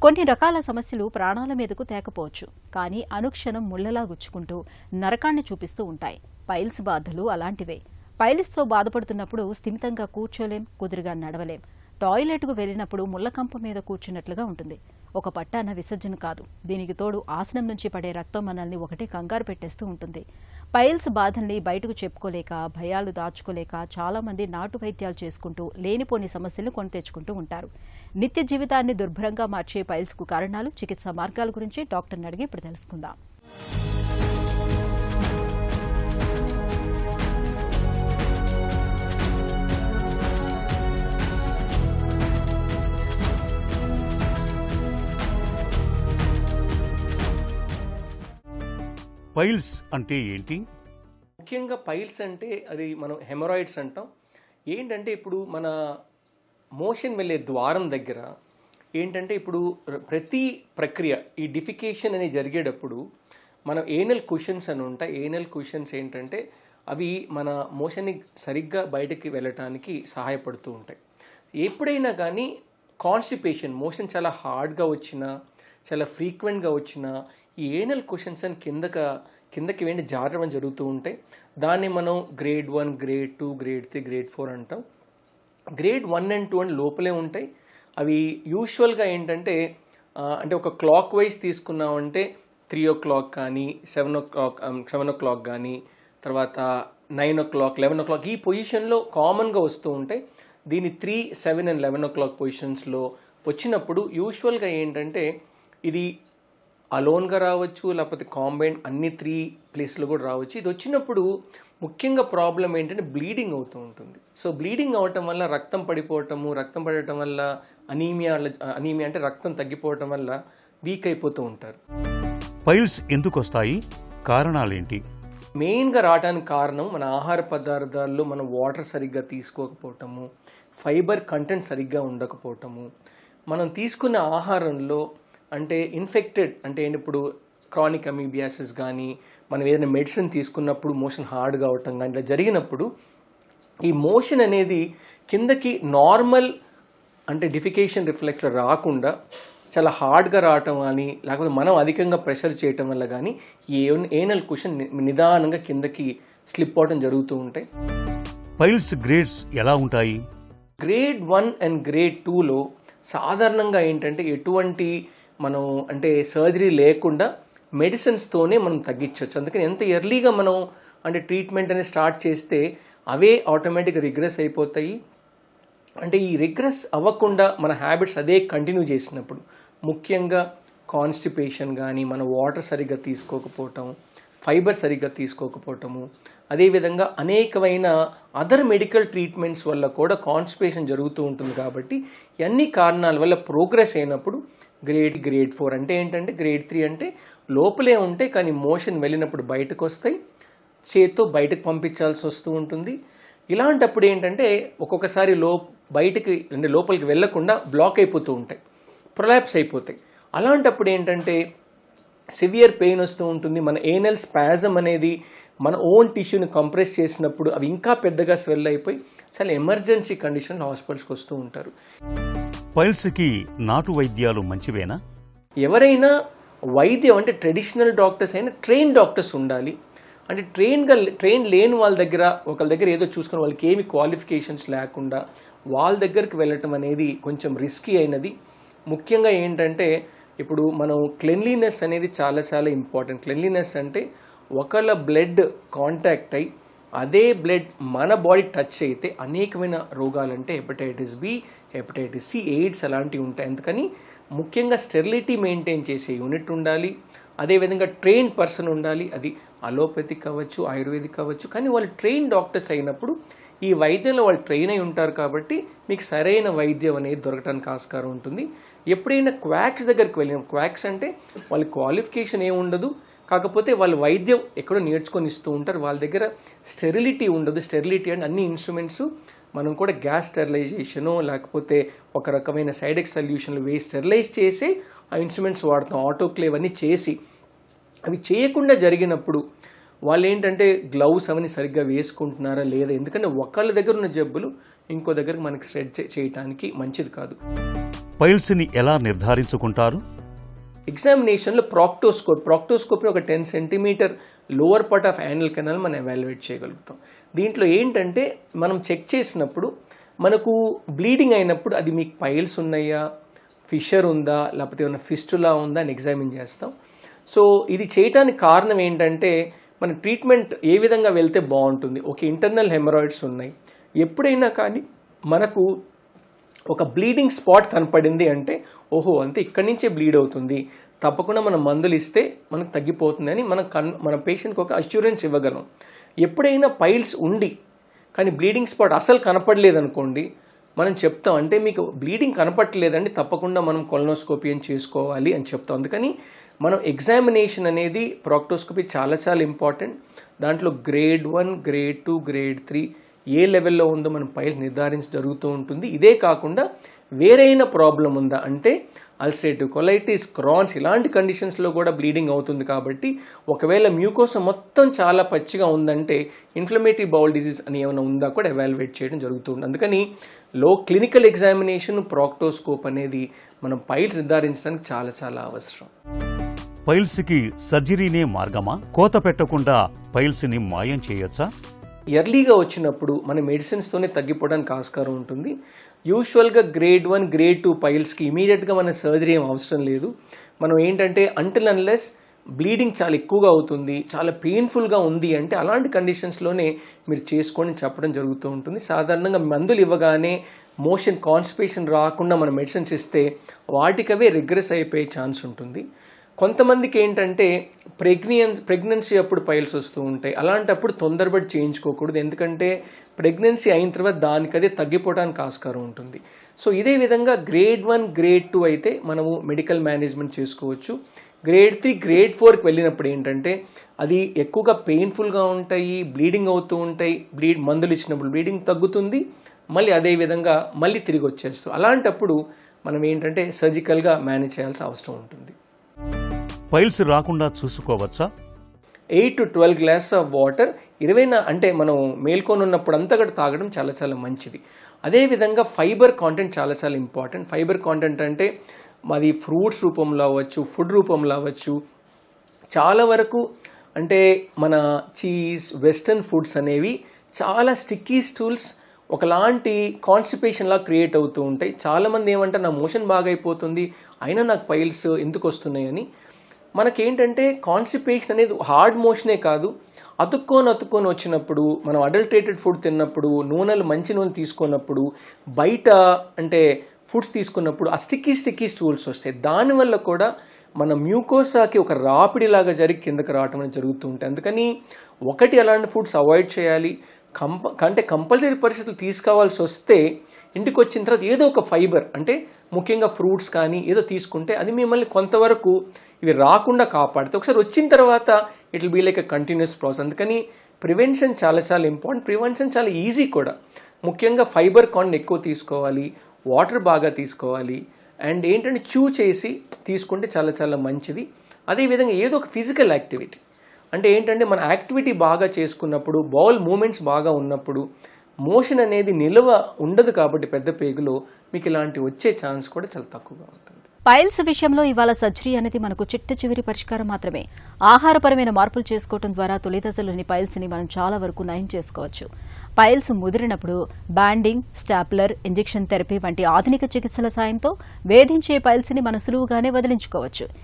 కొన్ని రకాల సమస్యలు ప్రాణాల మీదకు తేకపోవచ్చు, కానీ అనుక్షణం ముళ్లలా గుచ్చుకుంటూ నరకాన్ని చూపిస్తూ ఉంటాయి. పైల్స్ బాధలు అలాంటివే. పైల్స్తో బాధపడుతున్నప్పుడు స్థిమితంగా కూర్చోలేం, కుదురుగా నడవలేం. టాయిలెట్కు వెళ్లినప్పుడు ముళ్లకంప మీద కూర్చున్నట్లుగా ఉంటుంది. ఒక పట్టాన విసర్జన కాదు, దీనికి తోడు ఆసనం నుంచి పడే రక్తం మనల్ని ఒకటే కంగారు పెట్టేస్తూ ఉంటుంది. పైల్స్ బాధల్ని బయటకు చెప్పుకోలేక, భయాలు దాచుకోలేక చాలా మంది నాటు వైద్యాలు చేసుకుంటూ లేనిపోని సమస్యలను కొని తెచ్చుకుంటూ ఉంటారు. నిత్య జీవితాన్ని దుర్భరంగా మార్చే పైల్స్కు కారణాలు, చికిత్సా మార్గాల గురించి డాక్టర్ని అడిగి ఇప్పుడు తెలుసుకుందాం. పైల్స్ అంటే ఏంటి? ముఖ్యంగా పైల్స్ అంటే అది మనం హెమరాయిడ్స్ అంటాం. ఏంటంటే ఇప్పుడు మన మోషన్ వెళ్ళే ద్వారం దగ్గర ఏంటంటే ఇప్పుడు ప్రతి ప్రక్రియ ఈ డిఫికేషన్ అనేది జరిగేటప్పుడు మనం ఏనల్ కుషన్స్ అని ఉంటాయి. ఏనల్ కుషన్స్ ఏంటంటే అవి మన మోషన్ని సరిగ్గా బయటకి వెళ్ళటానికి సహాయపడుతూ ఉంటాయి. ఎప్పుడైనా కానీ కాన్స్టిపేషన్, మోషన్ చాలా హార్డ్గా వచ్చినా, చాలా ఫ్రీక్వెంట్గా వచ్చినా ఈ ఏనల్ కుషన్స్ అని కిందకి వెండి జారడం జరుగుతూ ఉంటాయి. దాన్ని మనం గ్రేడ్ 1, గ్రేడ్ 2, గ్రేడ్ 3, గ్రేడ్ 4 అంటాం. గ్రేడ్ 1 and 2 అని లోపలే ఉంటాయి. అవి యూజువల్గా ఏంటంటే అంటే ఒక క్లాక్ వైజ్ తీసుకున్నామంటే 3 o'clock కానీ 7 o'clock కానీ తర్వాత 9 o'clock, 11 o'clock ఈ పొజిషన్లో కామన్గా వస్తూ ఉంటాయి. దీని 3, 7 and 11 o'clock పొజిషన్స్లో వచ్చినప్పుడు యూజువల్గా ఏంటంటే ఇది అలోన్గా రావచ్చు, లేకపోతే కాంబైన్ అన్ని 3 ప్లేస్లో కూడా రావచ్చు. ఇది వచ్చినప్పుడు ముఖ్యంగా ప్రాబ్లం ఏంటంటే బ్లీడింగ్ అవుతూ ఉంటుంది. సో బ్లీడింగ్ అవటం వల్ల రక్తం పడటం వల్ల అనీమియా అంటే రక్తం తగ్గిపోవటం వల్ల వీక్ అయిపోతూ ఉంటారు. పైల్స్ ఎందుకు వస్తాయి? కారణాలేంటి? మెయిన్గా రావడానికి కారణం మన ఆహార పదార్థాల్లో మనం వాటర్ సరిగ్గా తీసుకోకపోవటము, ఫైబర్ కంటెంట్ సరిగ్గా ఉండకపోవటము, మనం తీసుకున్న ఆహారంలో అంటే ఇన్ఫెక్టెడ్ అంటే ఇప్పుడు క్రానిక్ అమీబియాసిస్ కానీ, మనం ఏదైనా మెడిసిన్ తీసుకున్నప్పుడు మోషన్ హార్డ్గా అవటం కానీ ఇలా జరిగినప్పుడు ఈ మోషన్ అనేది కిందకి నార్మల్ అంటే డిఫికేషన్ రిఫ్లెక్స్లో రాకుండా చాలా హార్డ్గా రావటం కానీ, లేకపోతే మనం అధికంగా ప్రెషర్ చేయటం వల్ల కానీ ఈ ఏనల్ కుషన్ నిదానంగా కిందకి స్లిప్ అవటం జరుగుతూ ఉంటాయి. పైల్స్ గ్రేడ్స్ ఎలా ఉంటాయి? గ్రేడ్ 1 and గ్రేడ్ 2లో సాధారణంగా ఏంటంటే ఎటువంటి మనం అంటే సర్జరీ లేకుండా మెడిసిన్స్తోనే మనం తగ్గించవచ్చు. అందుకని ఎంత ఎర్లీగా మనం అంటే ట్రీట్మెంట్ అనేది స్టార్ట్ చేస్తే అవే ఆటోమేటిక్గా రిగ్రెస్ అయిపోతాయి. అంటే ఈ రిగ్రెస్ అవ్వకుండా మన హ్యాబిట్స్ అదే కంటిన్యూ చేసినప్పుడు, ముఖ్యంగా కాన్స్టిపేషన్ కానీ, మన వాటర్ సరిగ్గా తీసుకోకపోవటం, ఫైబర్ సరిగ్గా తీసుకోకపోవటము, అదేవిధంగా అనేకమైన అదర్ మెడికల్ ట్రీట్మెంట్స్ వల్ల కూడా కాన్స్టిపేషన్ జరుగుతూ ఉంటుంది. కాబట్టి అన్ని కారణాల వల్ల ప్రోగ్రెస్ అయినప్పుడు గ్రేడ్ 4 అంటే ఏంటంటే గ్రేడ్ 3 అంటే లోపలే ఉంటాయి కానీ మోషన్ వెళ్ళినప్పుడు బయటకు వస్తాయి, చేత్తో బయటకు పంపించాల్సి వస్తూ ఉంటుంది. ఇలాంటప్పుడు ఏంటంటే ఒక్కొక్కసారి బయటికి అంటే లోపలికి వెళ్లకుండా బ్లాక్ అయిపోతూ ఉంటాయి, ప్రొలాప్స్ అయిపోతాయి. అలాంటప్పుడు ఏంటంటే సివియర్ పెయిన్ వస్తూ ఉంటుంది. మన ఏనల్ స్పాజమ్ అనేది మన ఓన్ టిష్యూని కంప్రెస్ చేసినప్పుడు అవి ఇంకా పెద్దగా స్వెల్ అయిపోయి చాలా ఎమర్జెన్సీ కండిషన్ హాస్పిటల్స్కి వస్తూ ఉంటారు. పైల్స్కి నాటు వైద్యాలు మంచివేనా? ఎవరైనా వైద్యం అంటే ట్రెడిషనల్ డాక్టర్స్ అయినా ట్రైన్ డాక్టర్స్ ఉండాలి. అంటే ట్రైన్ లేని వాళ్ళ ఒకళ్ళ దగ్గర ఏదో చూసుకుని వాళ్ళకి ఏమి క్వాలిఫికేషన్స్ లేకుండా వాళ్ళ దగ్గరికి వెళ్ళటం అనేది కొంచెం రిస్కీ అయినది. ముఖ్యంగా ఏంటంటే ఇప్పుడు మనం క్లెన్లీనెస్ అనేది చాలా చాలా ఇంపార్టెంట్. క్లెన్లీనెస్ అంటే ఒకళ్ళ బ్లడ్ కాంటాక్ట్ అయ్యి అదే బ్లడ్ మన బాడీ టచ్ అయితే అనేకమైన రోగాలంటే hepatitis B, hepatitis C, AIDS అలాంటివి ఉంటాయి. అందుకని ముఖ్యంగా స్టెరిలిటీ మెయింటైన్ చేసే యూనిట్ ఉండాలి. అదేవిధంగా ట్రైన్ పర్సన్ ఉండాలి. అది అలోపతిక్ కావచ్చు, ఆయుర్వేదిక్ కావచ్చు. కానీ వాళ్ళు ట్రైన్ డాక్టర్స్ అయినప్పుడు ఈ వైద్యంలో వాళ్ళు ట్రైన్ అయి ఉంటారు కాబట్టి మీకు సరైన వైద్యం అనేది దొరకడానికి ఆస్కారం ఉంటుంది. ఎప్పుడైనా క్వాక్స్ దగ్గరికి వెళ్ళిన, క్వాక్స్ అంటే వాళ్ళ క్వాలిఫికేషన్ ఏముండదు, కాకపోతే వాళ్ళు వైద్యం ఎక్కడో నేర్చుకొని ఇస్తూ ఉంటారు. వాళ్ళ దగ్గర స్టెరిలిటీ ఉండదు. స్టెరిలిటీ అంటే అన్ని ఇన్స్ట్రుమెంట్స్ మనం కూడా గ్యాస్ స్టెరిలైజేషను లేకపోతే ఒక రకమైన సైడెక్స్ సొల్యూషన్లు వేసి స్టెరిలైజ్ చేసి ఆ ఇన్స్ట్రుమెంట్స్ వాడతాం. ఆటోక్లేవ్ అన్నీ చేసి అవి చేయకుండా జరిగినప్పుడు వాళ్ళు ఏంటంటే గ్లౌస్ అవన్నీ సరిగ్గా వేసుకుంటున్నారా లేదా, ఎందుకంటే ఒకళ్ళ దగ్గర ఉన్న జబ్బులు ఇంకో దగ్గరకు మనకి స్ప్రెడ్ చేయడానికి మంచిది కాదు. పైల్స్ని ఎలా నిర్ధారించుకుంటారు? ఎగ్జామినేషన్లో ప్రాక్టోస్కోపీ ఒక 10 centimetre lower part of anal canal మనం ఎవాల్యుయేట్ చేయగలుగుతాం. దీంట్లో ఏంటంటే మనం చెక్ చేసినప్పుడు మనకు బ్లీడింగ్ అయినప్పుడు అది మీకు పైల్స్ ఉన్నాయా, ఫిషర్ ఉందా, లేకపోతే ఏమైనా ఫిస్టులా ఉందా అని ఎగ్జామిన్ చేస్తాం. సో ఇది చేయడానికి కారణం ఏంటంటే మన ట్రీట్మెంట్ ఏ విధంగా వెళ్తే బాగుంటుంది. ఒక ఇంటర్నల్ హెమరాయిడ్స్ ఉన్నాయి, ఎప్పుడైనా కానీ మనకు ఒక బ్లీడింగ్ స్పాట్ కనపడింది అంటే ఓహో అంతే ఇక్కడి నుంచే బ్లీడ్ అవుతుంది, తప్పకుండా మనం మందులు ఇస్తే మనకు తగ్గిపోతుంది అని మన పేషెంట్కి ఒక అష్యూరెన్స్ ఇవ్వగలం. ఎప్పుడైనా పైల్స్ ఉండి కానీ బ్లీడింగ్ స్పాట్ అసలు కనపడలేదు అనుకోండి, మనం చెప్తాం అంటే మీకు బ్లీడింగ్ కనపడలేదండి, తప్పకుండా మనం కొలనోస్కోపీ అని చేసుకోవాలి అని చెప్తాం. అందుకని మనం ఎగ్జామినేషన్ అనేది ప్రాక్టోస్కోపీ చాలా చాలా ఇంపార్టెంట్. దాంట్లో గ్రేడ్ 1, గ్రేడ్ 2, గ్రేడ్ 3 ఏ లెవెల్లో ఉందో మనం పైల్స్ నిర్ధారించ జరుగుతూ ఉంటుంది. ఇదే కాకుండా వేరైనా ప్రాబ్లం ఉందా అంటే అల్సరేటివ్ కొలైటిస్, క్రాన్స్ ఇలాంటి కండిషన్స్లో కూడా బ్లీడింగ్ అవుతుంది. కాబట్టి ఒకవేళ మ్యూకోసా మొత్తం చాలా పచ్చిగా ఉందంటే ఇన్ఫ్లమేటరీ బౌల్ డిసీజ్ అని ఏమైనా ఉందా కూడా ఎవాల్యుయేట్ చేయడం జరుగుతుంది. అందుకని క్లినికల్ ఎగ్జామినేషన్ ప్రాక్టోస్కోప్ అనేది మనం పైల్స్ నిర్ధారించడానికి చాలా చాలా అవసరం. పైల్స్కి సర్జరీనే మార్గమా? కోత పెట్టకుండా పైల్స్ని మాయం చేయొచ్చా? ఎర్లీగా వచ్చినప్పుడు మన మెడిసిన్స్తోనే తగ్గిపోవడానికి ఆస్కారం ఉంటుంది. యూజువల్గా గ్రేడ్ 1, గ్రేడ్ 2 పైల్స్కి ఇమీడియట్గా మన సర్జరీ ఏం అవసరం లేదు. మనం ఏంటంటే అంటిల్ అన్లెస్ బ్లీడింగ్ చాలా ఎక్కువగా అవుతుంది, చాలా పెయిన్ఫుల్గా ఉంది అంటే అలాంటి కండిషన్స్లోనే మీరు చేసుకోండి చెప్పడం జరుగుతూ ఉంటుంది. సాధారణంగా మందులు ఇవ్వగానే మోషన్ కాన్స్టిపేషన్ రాకుండా మన మెడిసిన్స్ ఇస్తే వాటికవే రిగ్రెస్ అయిపోయే ఛాన్స్ ఉంటుంది. కొంతమందికి ఏంటంటే ప్రెగ్నెన్సీ అప్పుడు పైల్స్ వస్తూ ఉంటాయి. అలాంటప్పుడు తొందరపడి చేయించుకోకూడదు, ఎందుకంటే ప్రెగ్నెన్సీ అయిన తర్వాత దానికదే తగ్గిపోవడానికి ఆస్కారం ఉంటుంది. సో ఇదే విధంగా గ్రేడ్ 1, గ్రేడ్ 2 అయితే మనము మెడికల్ మేనేజ్మెంట్ చేసుకోవచ్చు. గ్రేడ్ 3, గ్రేడ్ 4కి వెళ్ళినప్పుడు ఏంటంటే అది ఎక్కువగా పెయిన్ఫుల్గా ఉంటాయి, బ్లీడింగ్ అవుతూ ఉంటాయి. మందులు ఇచ్చినప్పుడు బ్లీడింగ్ తగ్గుతుంది, మళ్ళీ అదే విధంగా మళ్ళీ తిరిగి వచ్చేస్తుంది. అలాంటప్పుడు మనం ఏంటంటే సర్జికల్గా మేనేజ్ చేయాల్సిన అవసరం ఉంటుంది. పైల్స్ రాకుండా చూసుకోవచ్చా? 8 to 12 గ్లాస్ ఆఫ్ వాటర్ 20 అంటే మనం మేల్కొని ఉన్నప్పుడు అంతా కూడా తాగడం చాలా చాలా మంచిది. అదేవిధంగా ఫైబర్ కాంటెంట్ చాలా చాలా ఇంపార్టెంట్. ఫైబర్ కాంటెంట్ అంటే మాది ఫ్రూట్స్ రూపంలో అవ్వచ్చు, ఫుడ్ రూపంలో అవ్వచ్చు. చాలా వరకు అంటే మన చీజ్, వెస్టర్న్ ఫుడ్స్ అనేవి చాలా స్టిక్కీ స్టూల్స్, ఒకలాంటి కాన్స్టిపేషన్ లా క్రియేట్ అవుతూ ఉంటాయి. చాలామంది ఏమంటారు నా మోషన్ బాగా అయిపోతుంది అయినా నాకు పైల్స్ ఎందుకు వస్తున్నాయని. మనకేంటంటే కాన్స్టిపేషన్ అనేది హార్డ్ మోషనే కాదు, అతుక్కొని వచ్చినప్పుడు, మనం అడల్టరేటెడ్ ఫుడ్ తిన్నప్పుడు, మంచి నూనె తీసుకున్నప్పుడు, బయట అంటే ఫుడ్స్ తీసుకున్నప్పుడు ఆ స్టిక్కీ స్టూల్స్ వస్తాయి. దానివల్ల కూడా మన మ్యూకోసాకి ఒక రాపిడిలాగా జరిగి కిందకి రావటం అనేది జరుగుతూ ఉంటాయి. అందుకని ఒకటి అలాంటి ఫుడ్స్ అవాయిడ్ చేయాలి. అంటే కంపల్సరీ పరిస్థితులు తీసుకోవాల్సి వస్తే ఇంటికి వచ్చిన తర్వాత ఏదో ఒక ఫైబర్ అంటే ముఖ్యంగా ఫ్రూట్స్ కానీ ఏదో తీసుకుంటే అది మిమ్మల్ని కొంతవరకు ఇవి రాకుండా కాపాడితే, ఒకసారి వచ్చిన తర్వాత it will be like a continuous process. అందుకని ప్రివెన్షన్ చాలా చాలా ఇంపార్టెంట్. ప్రివెన్షన్ చాలా ఈజీ కూడా. ముఖ్యంగా ఫైబర్ కాంటెంట్ ఎక్కువ తీసుకోవాలి, వాటర్ బాగా తీసుకోవాలి, అండ్ ఏంటంటే చేసి తీసుకుంటే చాలా చాలా మంచిది. అదేవిధంగా ఏదో ఒక ఫిజికల్ యాక్టివిటీ అంటే ఏంటంటే మన యాక్టివిటీ బాగా చేసుకున్నప్పుడు, బౌల్ మూమెంట్స్ బాగా ఉన్నప్పుడు మోషన్ అనేది నిల్వ ఉండదు. కాబట్టి పెద్ద పేగులో మీకు ఇలాంటి వచ్చే ఛాన్స్ కూడా చాలా తక్కువగా ఉంటుంది. పైల్స్ విషయంలో ఇవాళ సర్జరీ అనేది మనకు చిట్ట చివరి పరిష్కారం మాత్రమే. ఆహారపరమైన మార్పులు చేసుకోవడం ద్వారా తొలి దశలోని పైల్స్ ని మనం చాలా వరకు నయం చేసుకోవచ్చు. పైల్స్ ముదిరినప్పుడు బ్యాండింగ్, స్టాప్లర్, ఇంజెక్షన్ థెరపీ వంటి ఆధునిక చికిత్సల సాయంతో వేధించే పైల్స్ ని మనం సులువుగానే వదిలించుకోవచ్చు.